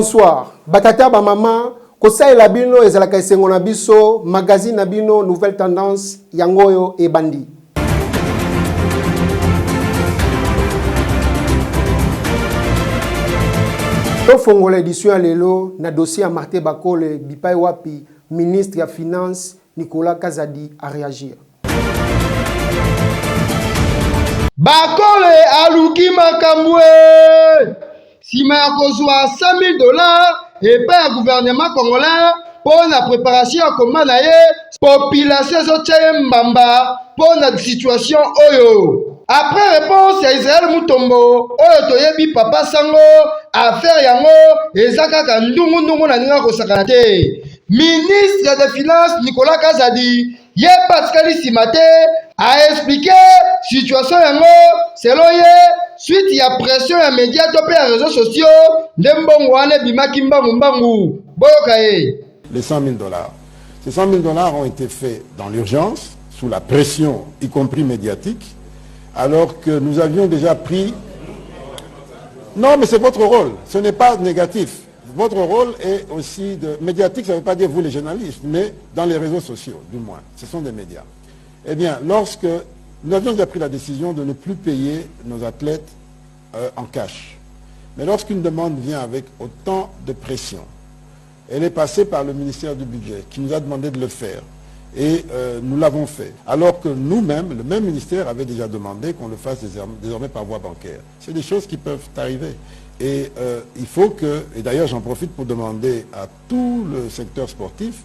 Bonsoir. Batata ba mama, kosa la bino ezalaka esengo na biso, magazine na bino nouvelle tendance yangoyo e bandi. To fongola édition lelo na dossier à Martin Bakole Bipai Wapi, ministre ya finance Nicolas Kazadi a réagir. Bakole aluki makambwe sima ya kozwa $100,000 et pas le gouvernement congolais pour la préparation à comment population ezotia mbamba pour la situation oyo. Après réponse à Israël Mutombo oyo toyebi papa sango affaire yango ezaka ka ndungu na ninga kosakana te. Ministre des Finances Nicolas Kazadi ye Pascal Simate a expliqué situation yango selon ye suite ya pression ya médias topé ya réseaux sociaux ndembongo wane bimaki mbangu boyoka ye. Les $100,000. Ces $100,000 ont été faits dans l'urgence, sous la pression, y compris médiatique, alors que nous avions déjà pris... Non, mais c'est votre rôle, ce n'est pas négatif. Votre rôle est aussi de... Médiatique, ça ne veut pas dire vous les journalistes, mais dans les réseaux sociaux, du moins. Ce sont des médias. Eh bien, lorsque nous avions déjà pris la décision de ne plus payer nos athlètes en cash, mais lorsqu'une demande vient avec autant de pression, elle est passée par le ministère du Budget qui nous a demandé de le faire. Et nous l'avons fait. Alors que nous-mêmes, le même ministère avait déjà demandé qu'on le fasse désormais par voie bancaire. C'est des choses qui peuvent arriver. Et il faut que, et d'ailleurs j'en profite pour demander à tout le secteur sportif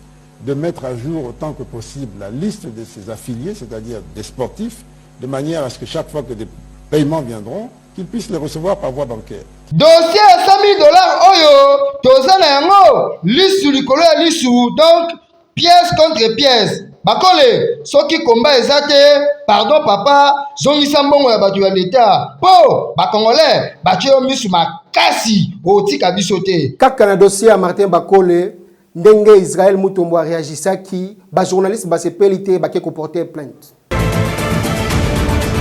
de mettre à jour autant que possible la liste de ses affiliés, c'est-à-dire des sportifs, de manière à ce que chaque fois que des paiements viendront, qu'ils puissent les recevoir par voie bancaire. Dossier $100,000 oyo, tozana yango, lisu likolo ya lisu, donc pièce contre pièce. Bakole, soki komba ezate, pardon papa, zongisa mbongo ya batu ya l'État. Po, bakongolais, batu yo misu makasi, otika bisote. Kaka na dossier à Martin Bakole, ndenge Israël Mutombo a réagisaki, ba journaliste ba sepelité ba ke porter plainte.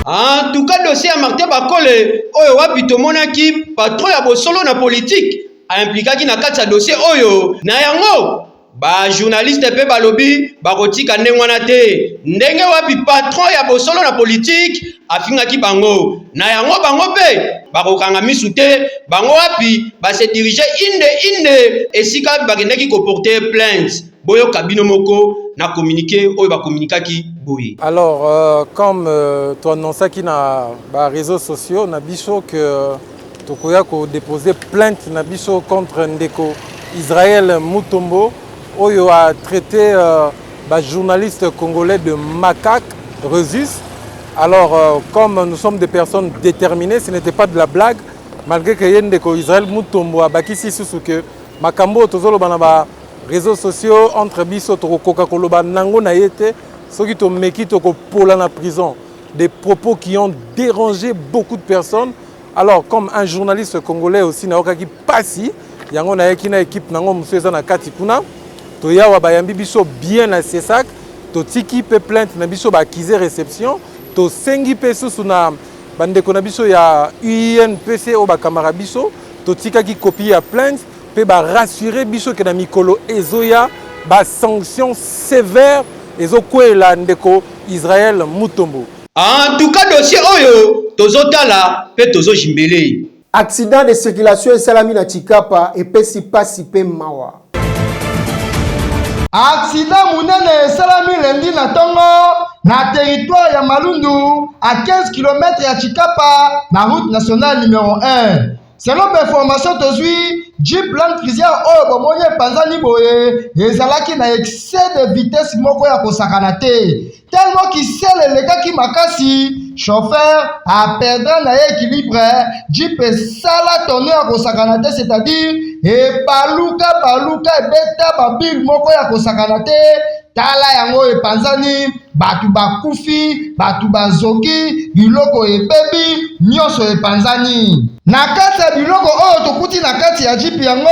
En tout cas, dossier à Martin Bakole, oyo wapi tomonaki patron ya bosolo na politique a impliqué na kati ya dossier oyo na yango ba journaliste pe balobi bakotika ndengwana te ndenge wapi patron ya bosolo na politique afingaki bango na yango bango pe bakokanga misu te bango wapi ba se diriger inde esika bakendaki ko porter plainte boyo kabino moko na communiqué oyo ba communiquaki boyi. Alors comme tu annonçais qui na ba réseaux sociaux na biso que tokoya ko déposer plainte na biso contre ndeko Israël Mutombo oyo a traité bah, journaliste congolais de macaque, Rezus. Alors, comme nous sommes des personnes déterminées, ce n'était pas de la blague, malgré que Yendeko Israël Mutombo a bakisi sous que Makambo tozolo banaba réseaux sociaux entre biso to Coca-Cola nango na yete, ceux qui to meki to ko pola na prison, des propos qui ont dérangé beaucoup de personnes. Alors, comme un journaliste congolais aussi na okaki pasi, yango na yekina équipe nango museza na kati kuna. Toya wa bayambi biso bien na CESAC, to tiki pe plainte na biso ba akize réception, to sengi pe susu na bandeko na biso ya UNPC o ba kamara biso, to tika ki copie ya plainte pe ba rassurer biso ke na mikolo ezoya ba sanction sévère ezokwela ndeko Israël Mutombo. En tout cas dossier oyo tozotala pe tozojimbele. Accident de circulation et salami na Chikapa et pesi pasi pe mawa. Accident munene esalami lendi na tongo na territoire ya Malundu à 15 km ya Chikapa na route nationale numéro 1. Selon information tozui, Jeep Land Cruiser oyo bomoni panzani boye ezalaki na excès de vitesse moko ya kosakana te. Tellement qu'il s'est le gars qui makasi, chauffeur a perdu l'équilibre, Jeep sala tourné à kosakanate, c'est-à-dire et baluka beta babil moko ya kosakanate, tala yango e panzani, batu bakufi, batu bazoki, biloko e baby, nyonso e panzani. Na kati ya biloko oyo tokuti na kati ya Jeep yango,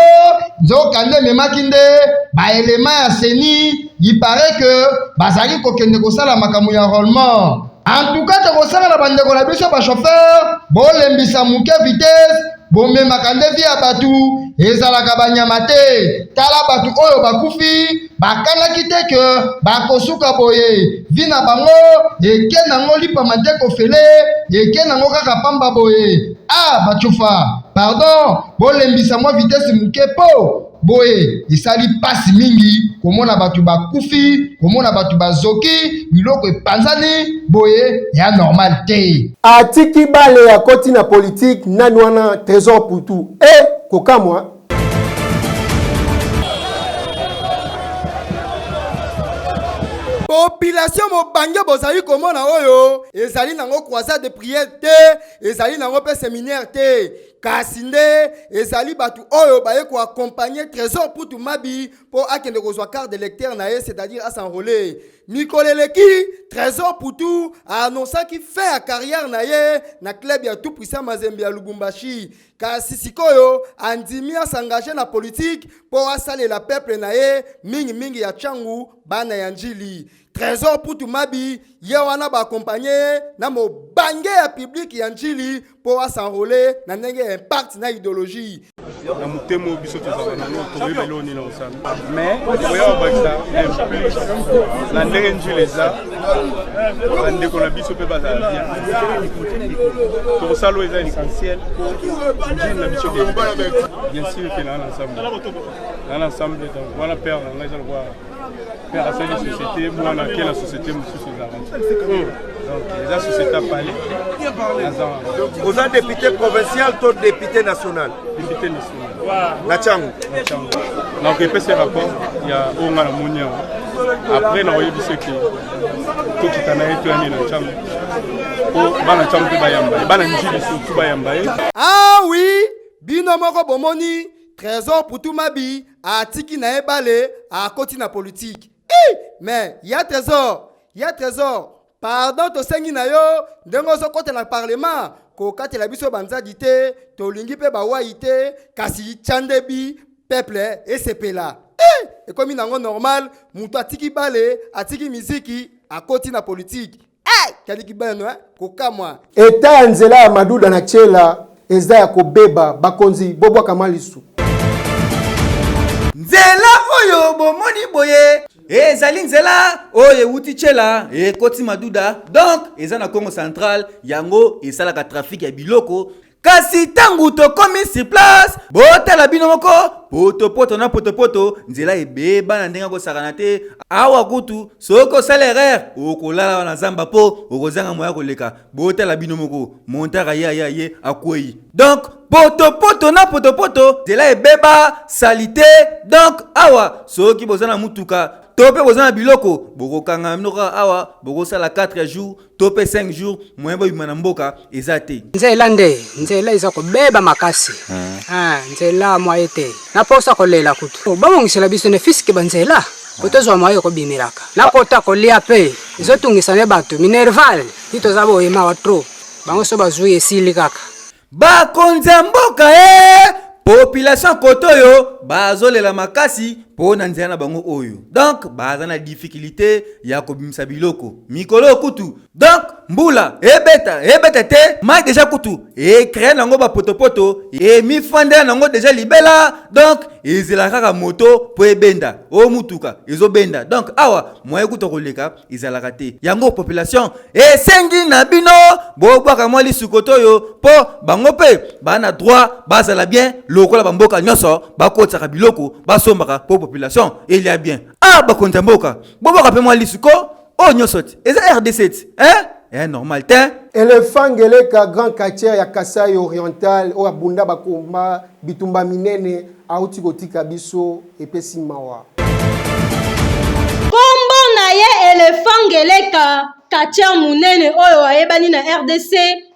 nzokande memakinde, ba élément ya seni, il paraît que bazali kokende kosala makambo ya enrôlement. En tout cas, tokosala na bandeko na biso ba chauffeur, bolembisa muke vitesse, bomemaka nde via batu ezalaka banyama te. Tala batu oyo bakufi bakanaki te ke bakosuka boye vi na bango eke nango lipama te kofele eke nango kaka pamba boye. Ah bachufa pardon bolembisa mwa vitesse muke po boye esali pasi mingi komona batu bakufi komona batu bazoki biloko epanzani boye ya normal te. Atiki bale ya koti na politique nani wana Trésor Poutou kokamwa population mobange bozali komona oyo ezali nango croisade de prière te ezali nango pe séminaire te kasi nde ezali batu oyo baye ko accompagner Trésor Poutou Mabi po akende kozwa carte de lecteur na ye, c'est-à-dire à s'enrôler. Mikoleleki Trésor Poutou a annoncé qu'il fait la carrière na ye na club ya tout puissant Mazembe ya Lubumbashi. Kasi sikoyo andimi a s'engager na politique po asale la peuple na ye mingi ya changu bana ya njili. Trésor Poutou Mabi ye wana ba accompagner na mo bange ya public ya njili po s'enrôler na ndenge impact na idéologie. Na mutemo biso tozana no toyebelo ni na osana mais oya bakisa na ndenge njileza ande ko na biso pe bazala bien to salo eza essentiel njini na biso bien sûr que na ensemble donc voilà père na eza quoi faire à cette société moi na quelle société monsieur Sozara donc la société a parlé vous êtes député provincial ou député national? Député national. Na Tchangu. Donc, il y a ce rapport, il y a Onga la Mounia. Après, on a vu ce qui tout qui t'a été à Tchangu. Pour Bana Tchangu Bayamba. Bana Njili surtout Bayamba. Ah oui, Binomoko Bomoni, Trésor Poutou Mabi, a Tiki na Ebale, a côté na politique. Mais, il y a Trésor. Pardon, to sengi na yo, ndengo so kote na parlement, ko kate la biso banzadi te, to lingi pe bawa ite, kasi chandebi, peuple, et sepela. Et comme nango normal, muto atiki bale, atiki miziki, a koti na politique. Kaliki bale no, ko kamwa. Eta nzela ya Maduda na Chela, ezda ya kobeba, bakonzi, bobo kamalisu. Nzela oyo bomoni boye. Ezali nzela oye wuti Chela koti Maduda donc eza na Congo central yango esalaka trafic ya biloko kasi tangu to komi sur place botala bino moko poto na poto nzela ebeba na ndenga ko sakana te awa kutu soko salaire okolala na zamba po okozanga moya koleka botala bino moko montara ya akwei donc poto na poto nzela ebeba salite donc awa soki bozana mutuka tope bozana biloko bokokanga mnoka awa bokosala 4 jours tope 5 jours moyembo yimana mboka ezate nzela iza kobeba makasi nzela moye te na posa kolela kutu bamongisela biso ne fiske banzela kotozwa moye kobimiraka na kota kolia pe ezotungisa ne bato minerval titoza boyema wa tro bango so bazwi esili kaka bakonza mboka population kotoyo bazolela makasi po na nzela na bango oyo donc baza na difficulté ya kobimisa biloko mikolo kutu donc mbula ebeta te ma déjà kutu créer nango ba poto mi fandela nango déjà libela donc ezela kaka moto po ebenda o mutuka ezobenda donc awa moye kuto koleka ezala te yango population esengi na bino bobwaka mwa lisukotoyo po bango pe bana droit bazala bien lokola bamboka nyoso bakotsaka biloko basombaka po population il y a bien bakonza mboka boboka pe mwa lisuko o nyoso eza RD7 normal te Éléphant Ngeleka grand quartier ya Kasai oriental o abunda bakomba bitumba minene auti kotika biso epesi mawa kombo na ye Éléphant Ngeleka quartier munene oyo ayebani na RDC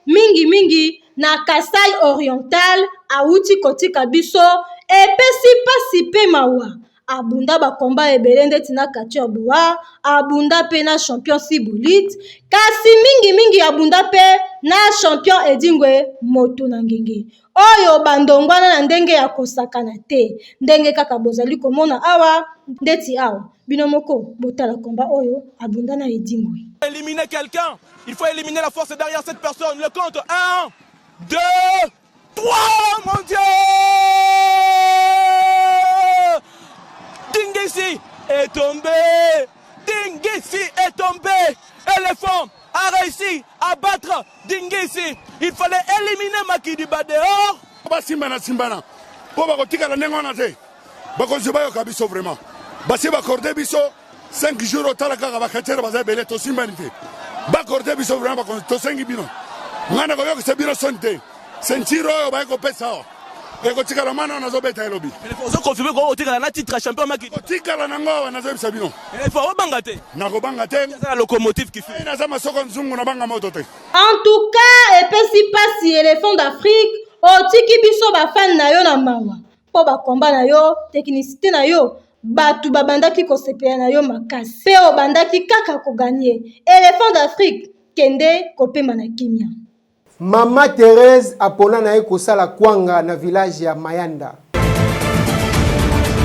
mingi na Kasai oriental auti kotika biso epesi pasi pe mawa abunda bakomba ebele ndeti na quartier Boa abunda pe na champion Sibulit kasi mingi abunda pe na champion Edingwe moto na ngenge oyo bandongwana na ndenge ya kosakana te ndenge kaka bozali komona awa ndeti awa binomoko botala komba oyo abunda na Edingwe. Éliminer quelqu'un, il faut éliminer la force derrière cette personne. Le compte 1, 2, 3, mon Dieu! est tombé. Dingisi est tombé. Éléphant a réussi à battre Dingisi. Il fallait éliminer Makidiba dehors. Simbana. Pour bakotika la nengona te. Bakonziba yo kabiso vraiment. Basi bakorde biso 5 jours au talaka bakatera bazabele to simbanite. Bakorde biso vraiment bakon to 5 bino. Ngana ko yo ke bino sonte. Sentiro yo ba ko pesa. Eko tika la mana na zobeta elobi. Il faut confirmer ko tika na titre champion Makidi. Tika la nango na zobisa bino. Il faut bangate. Na ko bangate. C'est la locomotive qui fait. Na zama soko nzungu na banga moto te. En tout cas, epesi pasi éléphant d'Afrique, otiki biso ba fan na yo na mawa. Po ba komba na yo, technicité na yo, batu babandaki ko sepea na yo makasi. Pe obandaki kaka ko gagner. Éléphant d'Afrique kende kopema na kimia. Mama Thérèse apona na ye kosala kwanga na village ya Mayanda.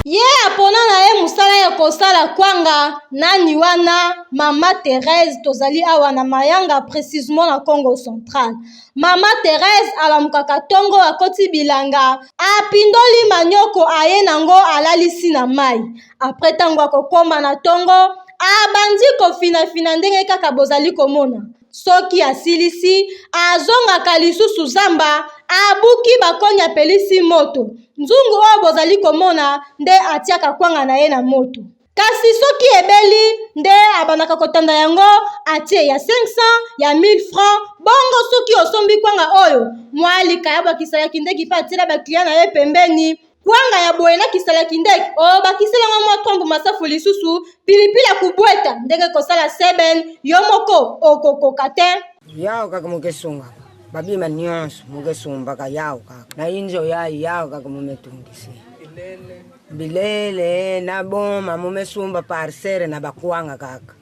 Ye apona na ye musala ya kosala kwanga nani wana Mama Thérèse tozali awa na Mayanga précisément na Congo central. Mama Thérèse alamukaka tongo akoti bilanga apindoli manyoko aye nango alalisi na mai. Après tango akokoma na tongo abandi kofina ndenge kaka bozali komona. Soki asilisi azongaka lisusu zamba abuki bakonya pelisi moto. Nzungu oyo bozali komona nde atiaka kwanga na ye na moto. Kasi soki ebeli nde abanaka kotanda yango atie ya 500 ya 1000 francs. Bongo soki osombi kwanga oyo mwalika ya bakisalaki ndeki pa atila baklia na ye pembeni. Kwanga ya boye na kisalaki ndeki o bakisela mwa tombo masafu lisusu pilipili ya kubweta ndenge kosala seben yomoko okokoka te. Yao kaka mukesunga babima nyonso mukesumba ka yao kaka na injo yao kaka mumetungisi bilele na boma mumesumba parcere na bakwanga kaka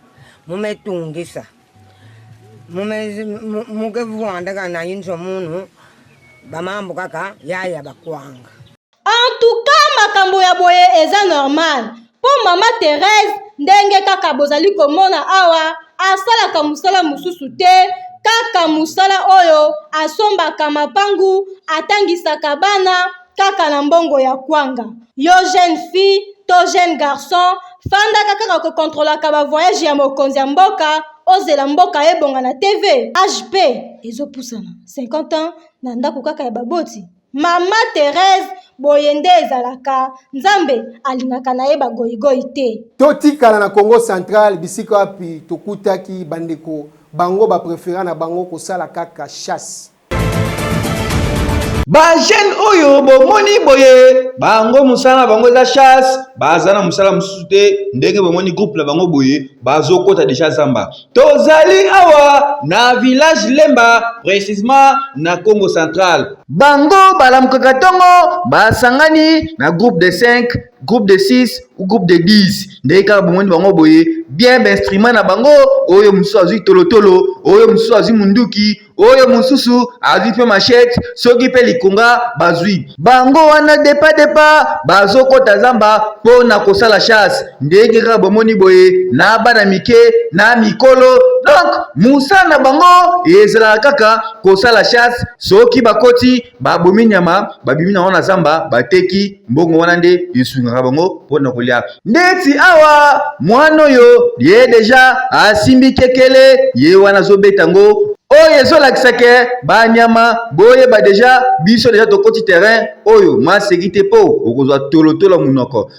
mumetungisa mukevwanda kana injo munu bamambo kaka yaya bakwanga. En tout cas, makambo ya boye eza normal. Po Mama Thérèse ndenge kaka bozali komona awa asalaka musala mususu te kaka musala oyo asombaka mapangu atangisaka bana kaka na mbongo ya kwanga. Yo jeune fille to jeune garçon fanda kaka ko contrôlaka ba voyage ya mokonzi ya mboka ozela mboka ebonga na TV. HP ezopusana 50 ans na ndako kaka ya baboti. Mama Thérèse boyende ezalaka nzambe alingaka na ye bagoyigoyi te. Totikala na Congo central bisika wapi tokutaki bandeko bango ba préféré na bango kosala kaka chasse. Ba jeune oyo bomoni boye bango musala bango za chasse bazana musala musute ndenge bomoni groupe la bango boye bazokota deja zamba tozali awa na village Lemba précisément na Congo central. Bango balamukaka tongo basangani na groupe de 5 groupe de 6 ou groupe de 10 ndenge kaka bomoni bango boye bien instrument na bango oyo mususu azui tolotolo oyo mususu azui munduki oyo mususu azui pe machette soki pe likonga bazui bango wana depa bazokota zamba po na kosala chasse ndenge kaka bomoni boye na bana mike na mikolo. Donc musana bango ezalaka kaka kosala chasse soki bakoti babomi nyama babimi na wana zamba bateki mbongo wana nde esungaka bango po na kolia. Ndeti awa mwana oyo ye deja asimbi kekele ye wana zobeta ngo oyo ezolakisa ke banyama boye ba deja biso deja tokoti terrain oyo masekite po okozwa tolotolo munoko.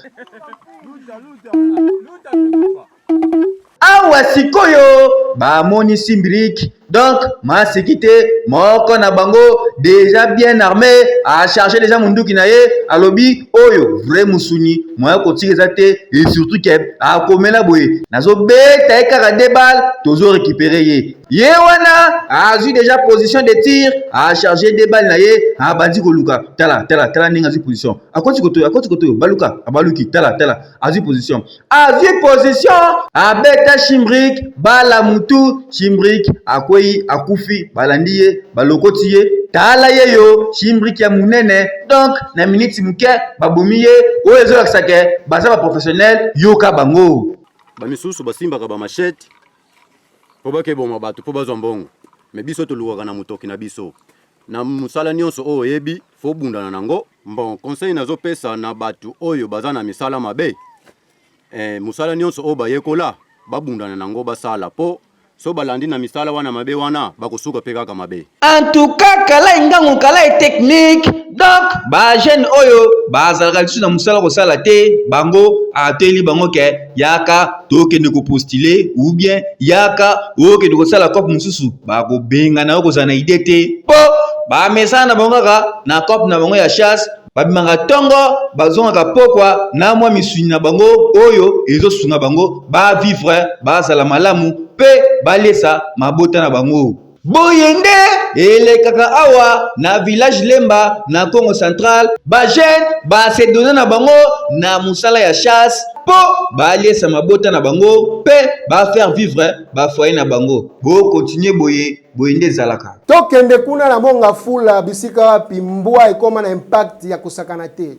Awa sikoyo bamoni Simbrique donc masekite moko na bango déjà bien armé a charger déjà munduki na ye alobi oyo vrai musuni moya kotikeza te et surtout ke a komela boye nazo beta ekaka de balles tozo récupérer ye wana azu déjà position de tir a charger des balles na ye a bandi koluka tala ninga zu position akoti koto baluka abaluki tala azu position a beta Simbrique bala mutu Simbrique akwei akufi balandiye balokotiye tala yeyo Simbrique ya munene donc na minute muke babomiye oyo ezolakisa ke baza ba professionnel yoka bango bamisusu basimbaka ba machette po bakeboma bato po bazwa mbongo me biso tolukaka na mutoki na biso na musala nyonso oyo yebi fo bundana nango bon conseil nazopesa na bato oyo baza na misala mabe musala nyonso oyo bayekola babundana nango basala po so balandi na misala wana mabe wana bakosuka pe kaka mabe. En tout cas kala ngango kala technique donc ba jeune oyo bazalaka lisu na musala kosala te bango ateli bango ke yaka tokende ko postuler ou bien yaka okende kosala cop mususu bakobenga na okozala na idée te po ba mesana na bango kaka na cop na bango ya chasse babimanga tongo bazongaka pokwa na mwa misuni na bango oyo ezosunga bango ba vivre bazala malamu pe balesa mabota na bango. Boyende elekaka awa na village Lemba na Congo Central ba jeune ba se donner na bango na musala ya chasse po balesa mabota na bango pe ba faire vivre ba foyer na bango. Bo continuer boyende zalaka. Tokende kuna na monga fula bisika wapi mbwa ekoma na impact ya kusakana te.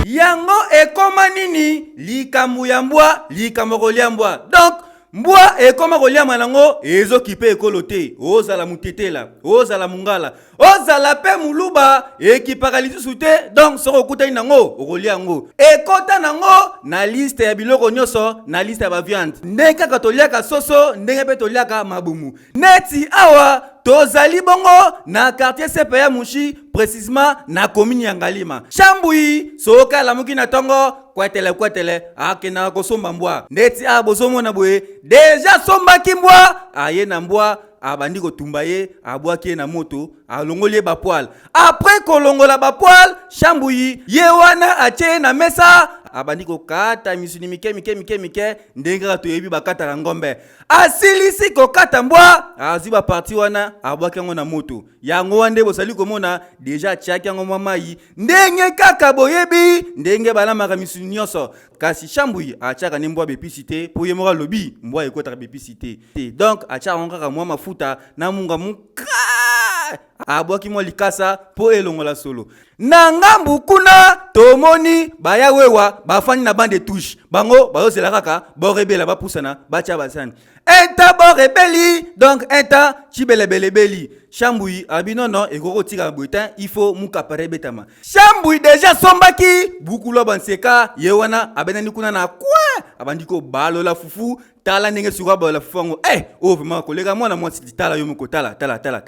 Yango ekoma nini likambo ya mbwa likambo kolia mbwa. Donc mbwa ekoma kolia manango ezokipe ekolo te ozala mutetela ozala mungala ozala pe muluba ekipaka lisusu te donc soko okutani nango okolia yango ekota nango na liste ya biloko nyonso na liste ya baviande ndenge kaka toliaka soso ndenge pe toliaka mabumu neti awa tozali bongo na quartier CPA Mushi précisément na commune ya Ngalima Chambui soka la muki na tongo kwetele akena kosomba mbwa ndeti a bozomo na boye deja somba kimbwa aye na mbwa abandi kotumba ye abwaki na moto alongoli ba poil après kolongola ba poil Chambui ye wana ache na mesa abandi kokata misuni mike ndenga toyebi bakata ngombe asilisi kokata mbwa aziba parti wana abwaki ngo na moto yango wande bosali komona deja chaki ngo mamayi ndenge kaka boyebi ndenge balamaka misuni nyonso kasi Chambui achaka ne mbwa bepicité po yemoka lobi mbwa ekota bepicité donc achaka ngo kaka mwa mafuta na munga muka abwaki mo likasa po elongola solo na ngambu kuna tomoni baya wewa bafani na bande touche bango bazosela kaka borebela bapusana bacha basani enta borebeli donc enta chibelebelebeli Chambui abinono ekoko tika butin il faut muka pare betama Chambui déjà sombaki bukulo banseka yewana abenani kuna na kwa abandiko balola fufu tala ndenge suka balola fufu ngo oh vraiment kolega mwana mwasi tala yo moko tala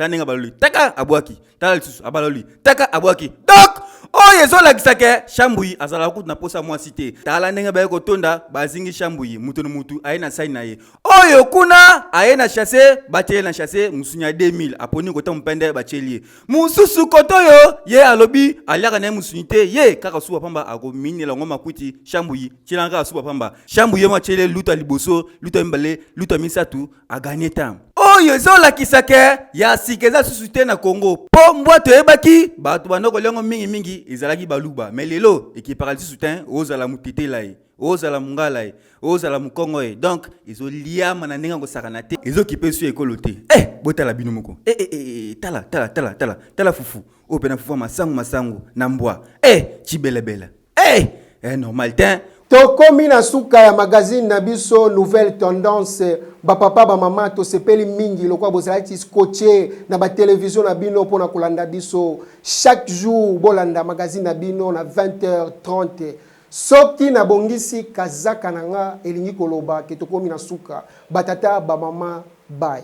ndenge baloli taka abwaki tala lisusu abaloli taka abwaki donc oyo ezolakisa ke Chambui azala kutu na posa mwasi te tala ndenge baye kotonda bazingi Chambui mutu na mutu aye na sai na ye oyo kuna aye na chasser batele na chasser musunya 2000 aponi kota mpende bachelie mususu kotoyo ye alobi aliaka na musunite ye kaka suwa pamba akominela ngoma kuti Chambui chilanga suwa pamba Chambui ye machele luta liboso luta mbale luta misatu aganye tam oyo ezolakisa ke ya sikeza susute na Congo po mbwa toyebaki bato bandoko lengo mingi ezalaki baluba mais lelo ekipaka susute ozala mutetela ye ozala mungala ye ozala mukongo ye donc ezoliama na ndenge kosakana te ezokipe su ekolo te botala bino moko tala fufu opena fufu masangu na mbwa chibelebela normal te tokomi na suka ya magazine na biso nouvelle tendance bapapa bamama tosepeli mingi lokwa bozalaki scotché na batelevizio na bino mpona kolanda biso chaque jour bolanda magazine na bino na 20h30 soki na bongisi kazaka nanga elingi koloba ke tokomi na suka batata bamama bye.